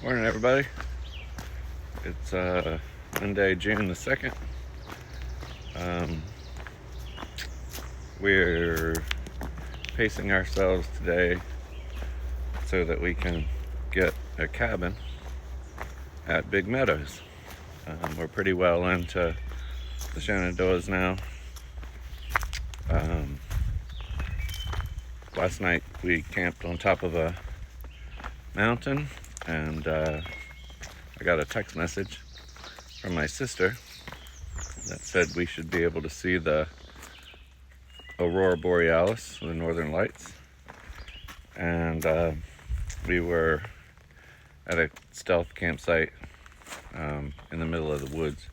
Morning, everybody. It's Monday, June the 2nd. We're pacing ourselves today so that we can get a cabin at Big Meadows. We're pretty well into the Shenandoahs now. Last night we camped on top of a mountain, and I got a text message from my sister that said we should be able to see the aurora borealis, the northern lights. And we were at a stealth campsite in the middle of the woods.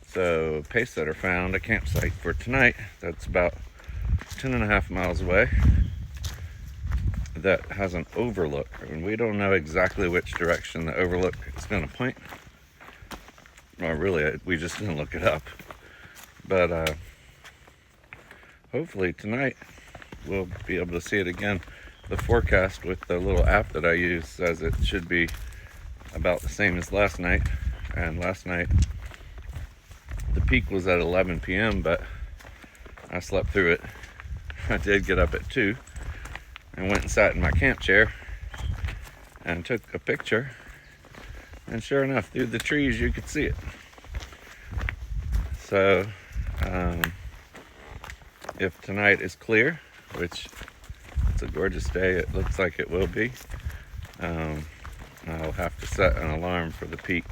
So Pacesetter found a campsite for tonight that's about 10.5 miles away that has an overlook, and we don't know exactly which direction the overlook is going to point. Well, really, we just didn't look it up. But hopefully tonight we'll be able to see it again. The forecast with the little app that I use says it should be about the same as last night. And last night the peak was at 11 p.m., but I slept through it. I did get up at 2 and went and sat in my camp chair and took a picture, and sure enough, through the trees you could see it. So if tonight is clear, which it's a gorgeous day, it looks like it will be, I'll have to set an alarm for the peak.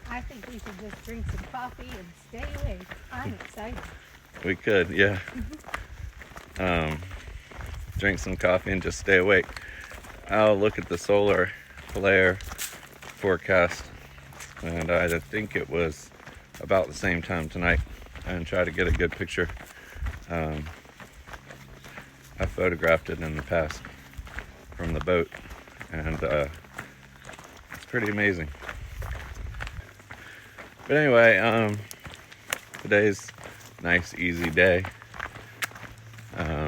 I think we should just drink some coffee and stay awake. I'm excited. We could, yeah. Drink some coffee and just stay awake. I'll look at the solar flare forecast, and I think it was about the same time tonight, and try to get a good picture. I photographed it in the past from the boat, and it's pretty amazing. But anyway, today's a nice, easy day.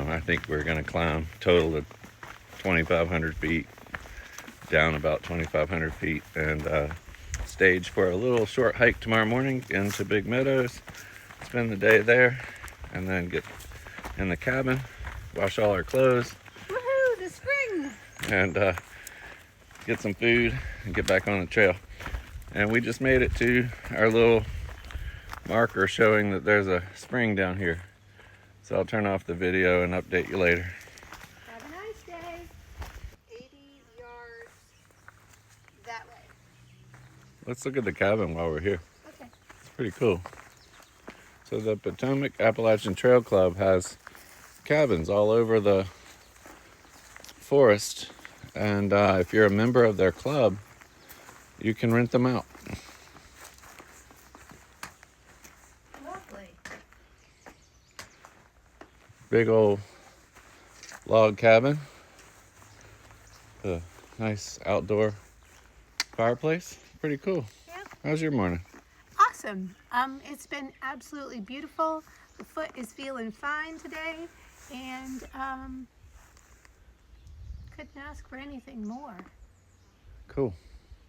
I think we're going to climb total of 2,500 feet, down about 2,500 feet, and stage for a little short hike tomorrow morning into Big Meadows, spend the day there, and then get in the cabin, wash all our clothes. Woohoo, the spring! And get some food and get back on the trail. And we just made it to our little marker showing that there's a spring down here. So I'll turn off the video and update you later. Have a nice day. 80 yards that way. Let's look at the cabin while we're here. Okay. It's pretty cool. So the Potomac Appalachian Trail Club has cabins all over the forest, and if you're a member of their club, you can rent them out. Lovely. Big old log cabin. A nice outdoor fireplace. Pretty cool. Yeah. How's your morning? Awesome. It's been absolutely beautiful. The foot is feeling fine today, and couldn't ask for anything more. Cool.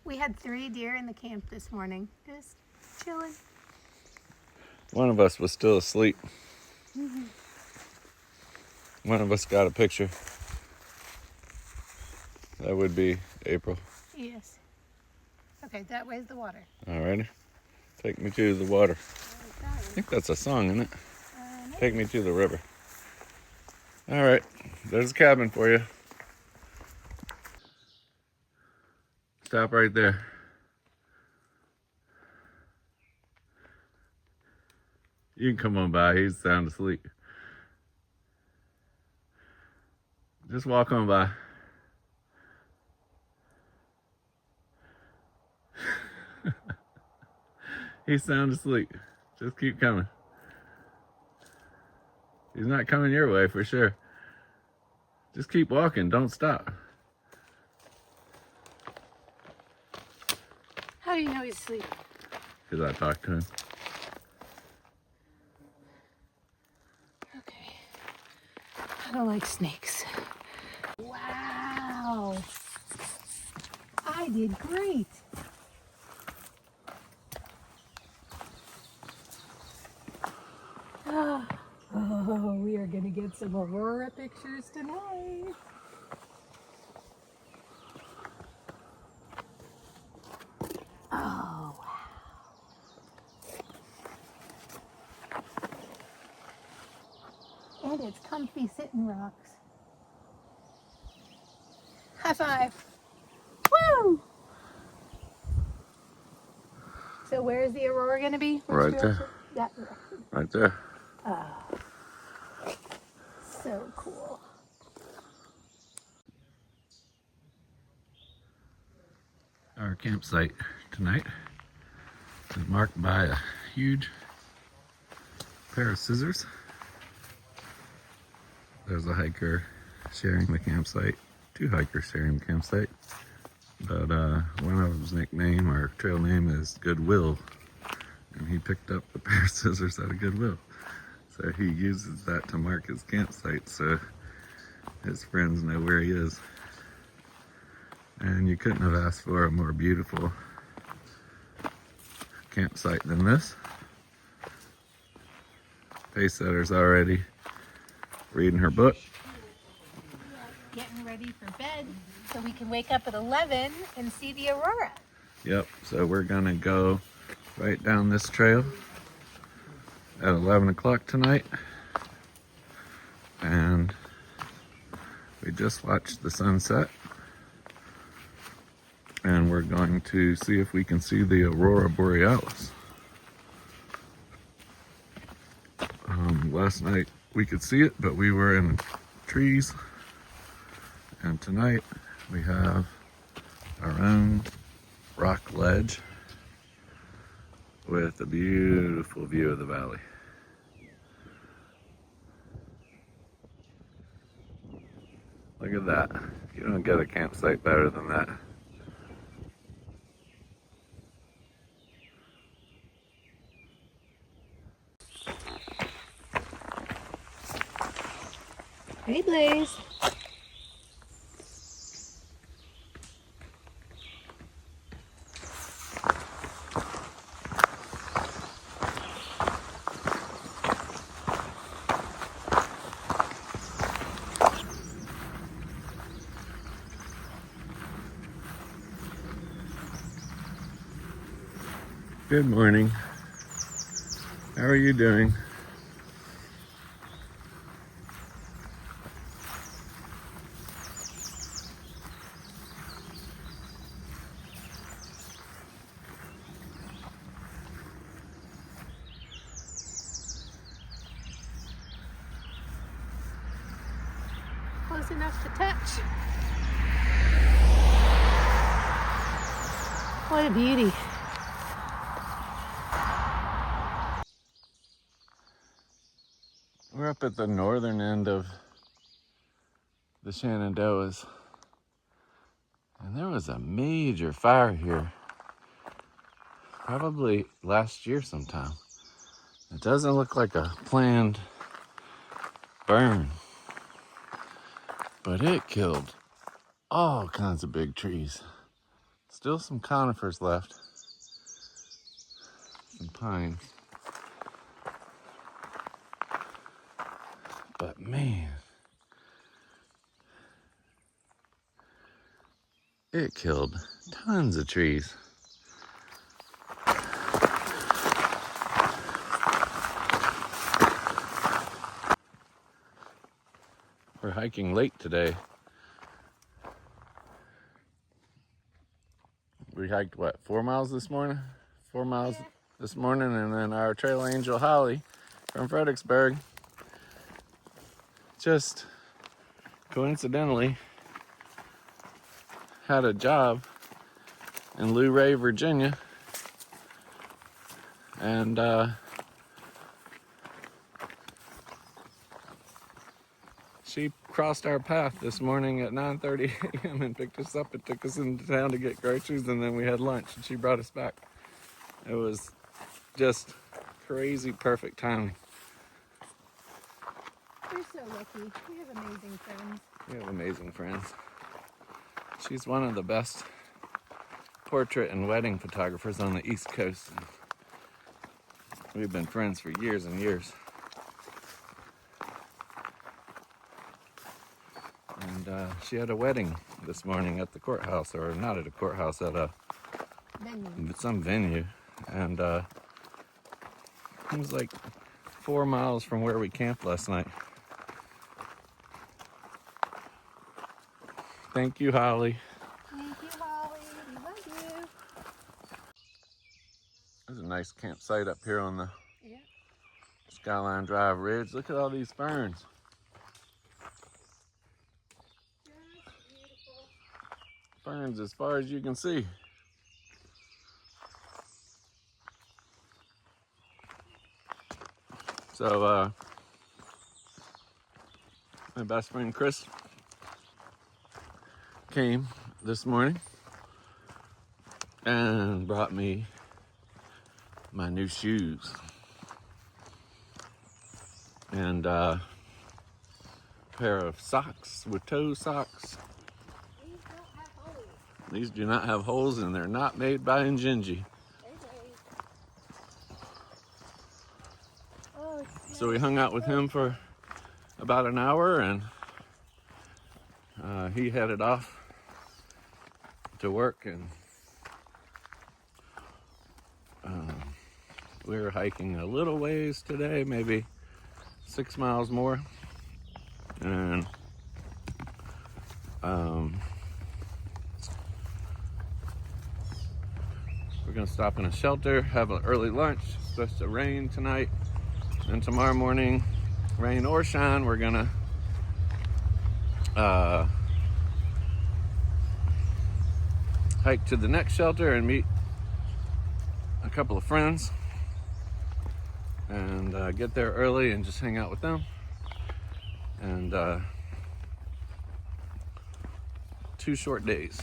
We had 3 deer in the camp this morning, just chilling. One of us was still asleep. One of us got a picture. That would be April. Yes. Okay, that way's the water. Alrighty. Take me to the water. I think that's a song, isn't it? Take me to the river. Alright, there's a cabin for you. Stop right there. You can come on by, he's sound asleep. Just walk on by. He's sound asleep. Just keep coming. He's not coming your way for sure. Just keep walking, don't stop. How do you know he's asleep? Because I talked to him. Okay. I don't like snakes. Wow. I did great. Oh, we are going to get some aurora pictures tonight. Oh, wow. And it's comfy sitting rocks. High five. Woo! So where's the aurora going to be? Which Right direction? there. That direction. Right there. Oh, so cool. Our campsite tonight is marked by a huge pair of scissors. There's a hiker sharing the campsite, two hikers sharing the campsite, but one of them's nickname or trail name is Goodwill, and he picked up the pair of scissors at a Goodwill. So he uses that to mark his campsite so his friends know where he is. And you couldn't have asked for a more beautiful campsite than this. Pacesetter's already reading her book. Getting ready for bed so we can wake up at 11 and see the aurora. Yep, so we're gonna go right down this trail at 11 o'clock tonight. And we just watched the sunset. And we're going to see if we can see the aurora borealis. Last night we could see it, but we were in trees. And tonight we have our own rock ledge with a beautiful view of the valley. Look at that. You don't get a campsite better than that. Hey, Blaze. Good morning. How are you doing? Close enough to touch. What a beauty. We're up at the northern end of the Shenandoahs, and there was a major fire here, probably last year sometime. It doesn't look like a planned burn, but it killed all kinds of big trees. Still some conifers left, some pines. But man, it killed tons of trees. We're hiking late today. We hiked, what, 4 miles this morning? 4 miles this morning, and then our trail angel Holly from Fredericksburg just coincidentally had a job in Luray, Virginia, and she crossed our path this morning at 9:30 a.m. and picked us up and took us into town to get groceries, and then we had lunch and she brought us back. It was just crazy perfect timing. We're so lucky. We have amazing friends. We have amazing friends. She's one of the best portrait and wedding photographers on the East Coast. We've been friends for years and years. And she had a wedding this morning at the courthouse, or not at a courthouse, at some venue. And it was like 4 miles from where we camped last night. Thank you, Holly. Thank you, Holly. We love you. There's a nice campsite up here on the Yeah. Skyline Drive Ridge. Look at all these ferns. Just beautiful. Ferns as far as you can see. So, my best friend Chris came this morning and brought me my new shoes and a pair of socks with toe socks. These don't have holes. These do not have holes and they're not made by Injinji. Oh, So we hung out with him for about an hour and he headed off to work, and we were hiking a little ways today, maybe 6 miles more, and we're gonna stop in a shelter, have an early lunch. It's supposed to rain tonight, and tomorrow morning, rain or shine, we're gonna hike to the next shelter and meet a couple of friends and get there early and just hang out with them. And 2 short days.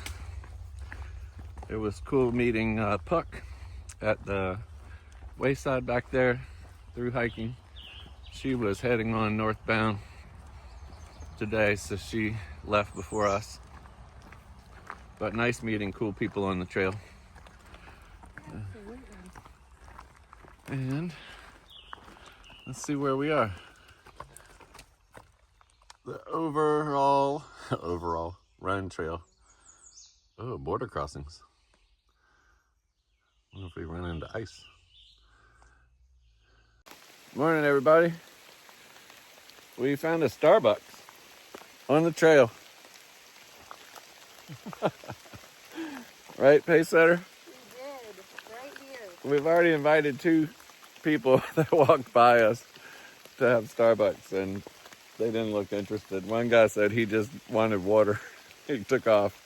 It was cool meeting Puck at the wayside back there through hiking. She was heading on northbound today, so she left before us. But nice meeting cool people on the trail. absolutely. And let's see where we are. The overall run trail. Oh, border crossings. I wonder if we run into ice. Morning, everybody. We found a Starbucks on the trail. Right, pace setter? We did. Right here. We've already invited 2 people that walked by us to have Starbucks, and they didn't look interested. One guy said he just wanted water. He took off.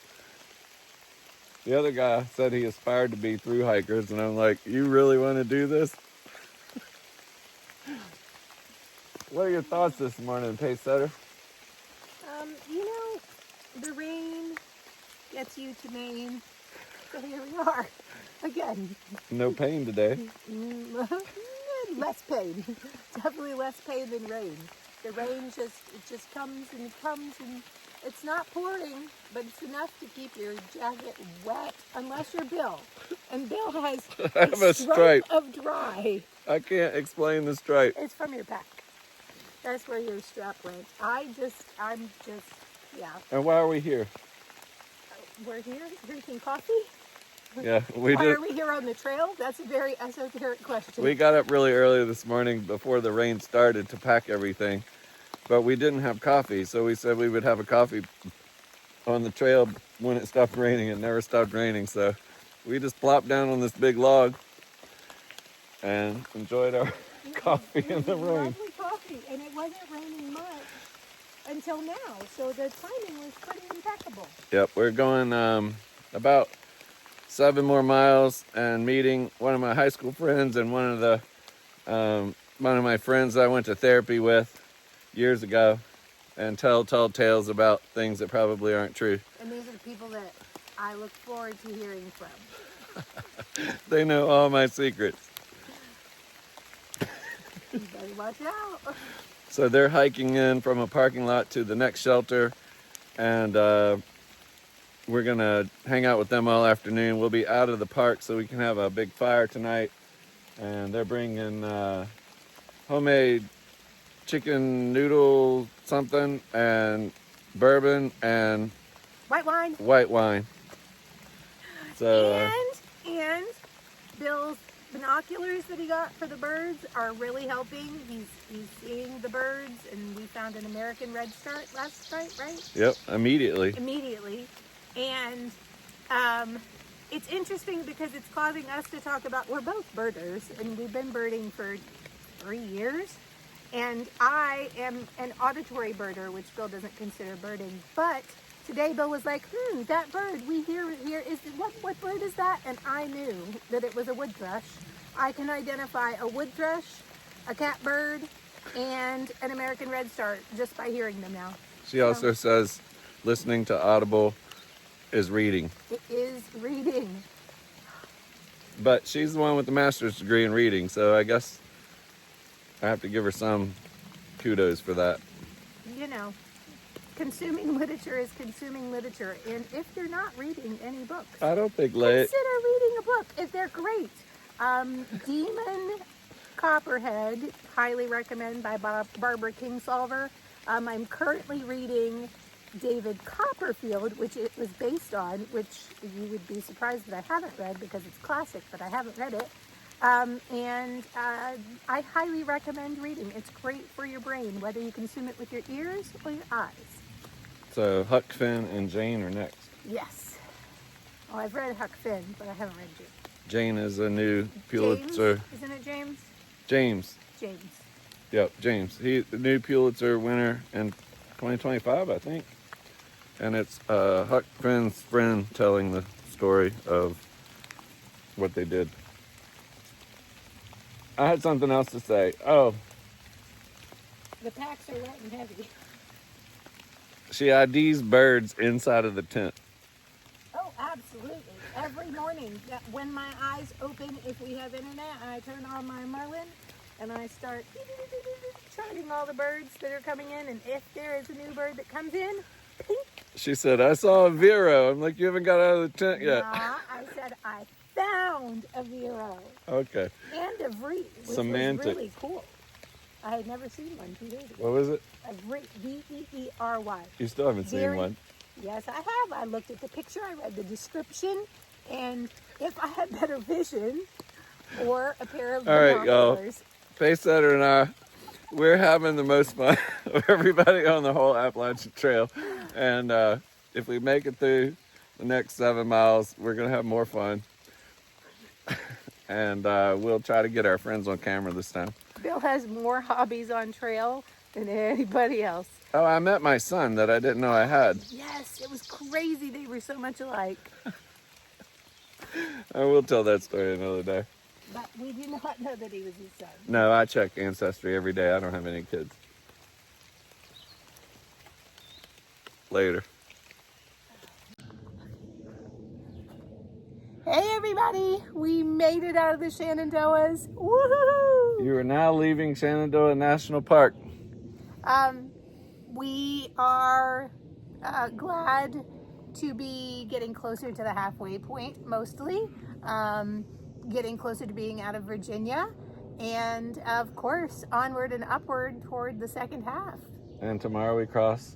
The other guy said he aspired to be through hikers, and I'm like, you really want to do this? What are your thoughts this morning, pace setter? You know, the rain gets you to Maine. So here we are again. No pain today. Less pain. Definitely less pain than rain. The rain just comes and it's not pouring, but it's enough to keep your jacket wet, unless you're Bill. And Bill has I have a stripe of dry. I can't explain the stripe. It's from your back. That's where your strap went. Yeah. And why are we here? We're here drinking coffee. Yeah, Why are we here on the trail? That's a very esoteric question. We got up really early this morning before the rain started to pack everything, but we didn't have coffee, so we said we would have a coffee on the trail when it stopped raining. It never stopped raining, so we just plopped down on this big log and enjoyed our coffee in the rain. Lovely coffee, and it wasn't raining much until now, so the timing was pretty impeccable. Yep, we're going about 7 more miles and meeting one of my high school friends and one of my friends I went to therapy with years ago, and tell tales about things that probably aren't true. And these are the people that I look forward to hearing from. They know all my secrets. You better watch out. So they're hiking in from a parking lot to the next shelter, and we're gonna hang out with them all afternoon. We'll be out of the park so we can have a big fire tonight. And they're bringing homemade chicken noodle something and bourbon and White wine. white wine. So And Bill's binoculars that he got for the birds are really helping. He's seeing the birds, and we found an American redstart last night, right? yep, immediately. And it's interesting because it's causing us to talk about, we're both birders, and we've been birding for 3 years. And I am an auditory birder, which Bill doesn't consider birding. But today Bill was like, that bird we hear is, what bird is that? And I knew that it was a wood thrush. I can identify a wood thrush, a catbird, and an American redstart just by hearing them now. She also says listening to Audible is reading. It is reading. But she's the one with the master's degree in reading, so I guess I have to give her some kudos for that. You know, consuming literature is consuming literature. And if you're not reading any books, I don't think consider reading a book if they're great. Demon Copperhead, highly recommend, by Barbara Kingsolver. I'm currently reading David Copperfield, which it was based on, which you would be surprised that I haven't read because it's classic, but I haven't read it. I highly recommend reading. It's great for your brain, whether you consume it with your ears or your eyes. So Huck Finn and Jane are next. Yes. Oh, I've read Huck Finn, but I haven't read Jane. Jane is a new Pulitzer. James? Isn't it James? James. James. Yep, James. He's the new Pulitzer winner in 2025, I think. And it's Huck Finn's friend telling the story of what they did. I had something else to say. Oh, The packs are wet and heavy. she IDs birds inside of the tent. Oh, absolutely. Every morning, when my eyes open, if we have internet, I turn on my Merlin and I start charting all the birds that are coming in. And if there is a new bird that comes in, pink. She said, I saw a Vero. I'm like, you haven't got out of the tent yet. Nah, I said I found a Vero. Okay. And a Vree, which Semantic. was really cool. I had never seen one 2 days ago. What was it? A Vree, V-E-E-R-Y. You still haven't seen Very- one. Yes, I have. I looked at the picture, I read the description, and if I had better vision or a pair of All right, y'all. binoculars. Pacesetter and I, we're having the most fun of everybody on the whole Appalachian Trail. And if we make it through the next 7 miles, we're going to have more fun. And we'll try to get our friends on camera this time. Bill has more hobbies on trail than anybody else. Oh, I met my son that I didn't know I had. Yes, it was crazy. They were so much alike. I will tell that story another day. But we do not know that he was his son. No, I check Ancestry every day. I don't have any kids. Later. Hey everybody, we made it out of the Shenandoahs. Woohoo! You are now leaving Shenandoah National Park. We are glad to be getting closer to the halfway point, mostly. Getting closer to being out of Virginia. And of course, onward and upward toward the second half. And tomorrow we cross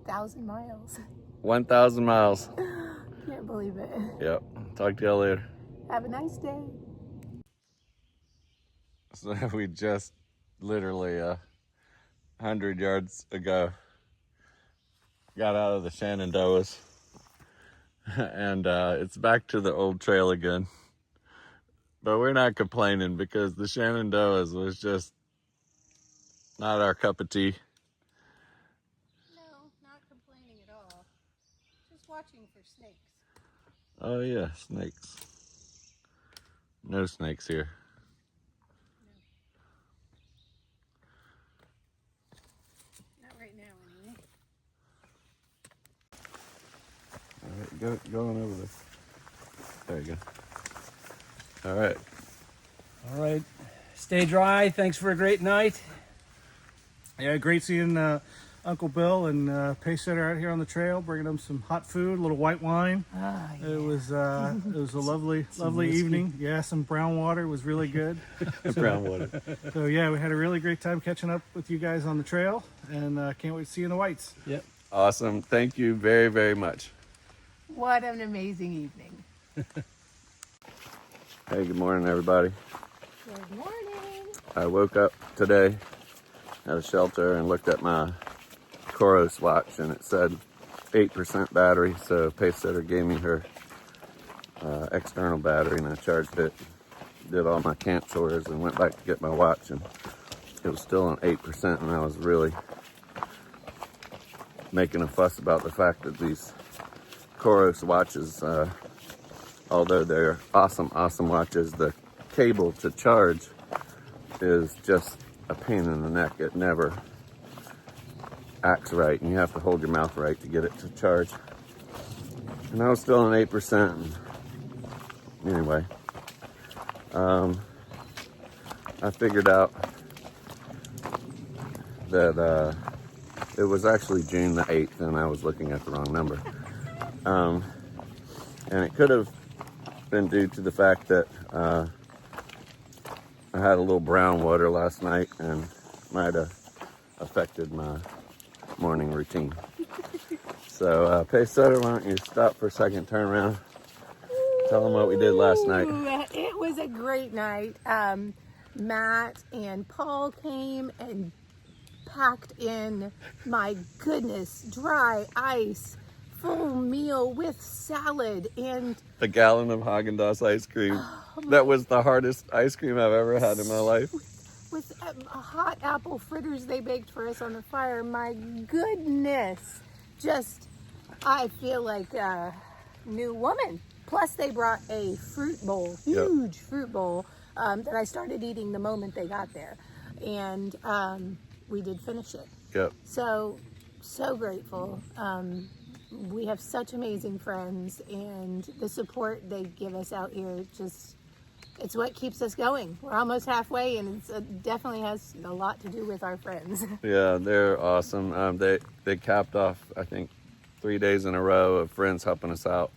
1,000 miles. 1,000 miles. Can't believe it. Yep. Talk to y'all later. Have a nice day. So we just literally 100 yards ago got out of the Shenandoahs. And it's back to the old trail again. But we're not complaining because the Shenandoahs was just not our cup of tea. No, not complaining at all. Just watching for snakes. Oh yeah, snakes. No snakes here. Not right now, anyway. All right, go on over there. There you go. All right. All right. Stay dry. Thanks for a great night. Yeah, great seeing Uncle Bill and Pace Setter out here on the trail, bringing them some hot food, a little white wine. Ah, yeah. It was a lovely whiskey. evening. Yeah, some brown water was really good. Brown water. So yeah, we had a really great time catching up with you guys on the trail, and can't wait to see you in the whites. Yep. Awesome. Thank you very, very much. What an amazing evening. Hey, good morning, everybody. Good morning. I woke up today at a shelter and looked at my Coros watch, and it said 8% battery. So Pace Setter gave me her external battery, and I charged it, did all my camp chores, and went back to get my watch, and it was still on 8%. And I was really making a fuss about the fact that these Coros watches, although they're awesome watches, the cable to charge is just a pain in the neck. It never acts right, and you have to hold your mouth right to get it to charge. And I was still on 8%. And anyway, I figured out that it was actually June the 8th, and I was looking at the wrong number. And it could have been due to the fact that I had a little brown water last night, and might have affected my morning routine. So, Pace Setter, why don't you stop for a second, turn around, tell them what we did last night. Ooh, it was a great night. Matt and Paul came and packed in, my goodness, dry ice, full meal with salad and A gallon of Haagen-Dazs ice cream. That was the hardest ice cream I've ever had in my life. with hot apple fritters they baked for us on the fire. My goodness, just, I feel like a new woman. Plus they brought a fruit bowl, huge fruit bowl, that I started eating the moment they got there. And we did finish it. Yep. So grateful. We have such amazing friends, and the support they give us out here, just, it's what keeps us going. We're almost halfway, and it definitely has a lot to do with our friends. Yeah, they're awesome. They capped off, I think, 3 days in a row of friends helping us out.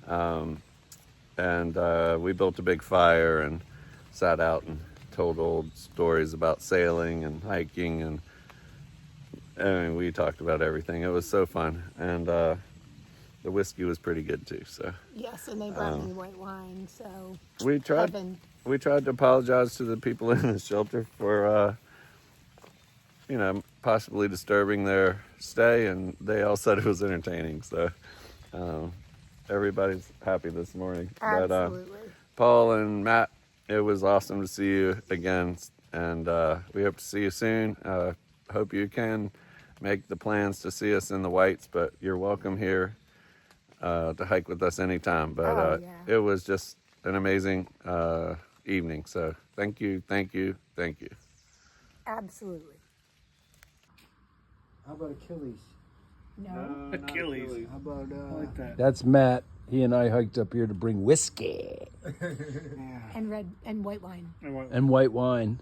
Yep. And we built a big fire and sat out and told old stories about sailing and hiking, and I mean, we talked about everything. It was so fun, and the whiskey was pretty good too. So Yes, and they brought me white wine, so we tried. heaven. We tried to apologize to the people in the shelter for, possibly disturbing their stay, and they all said it was entertaining. So everybody's happy this morning. Absolutely. But Paul and Matt, it was awesome to see you again, and we hope to see you soon. Hope you can make the plans to see us in the whites, but you're welcome here to hike with us anytime. But it was just an amazing evening. So thank you. Absolutely. How about Achilles? No. Achilles. How about I like that. That's Matt. He and I hiked up here to bring whiskey And red and white wine. and white wine.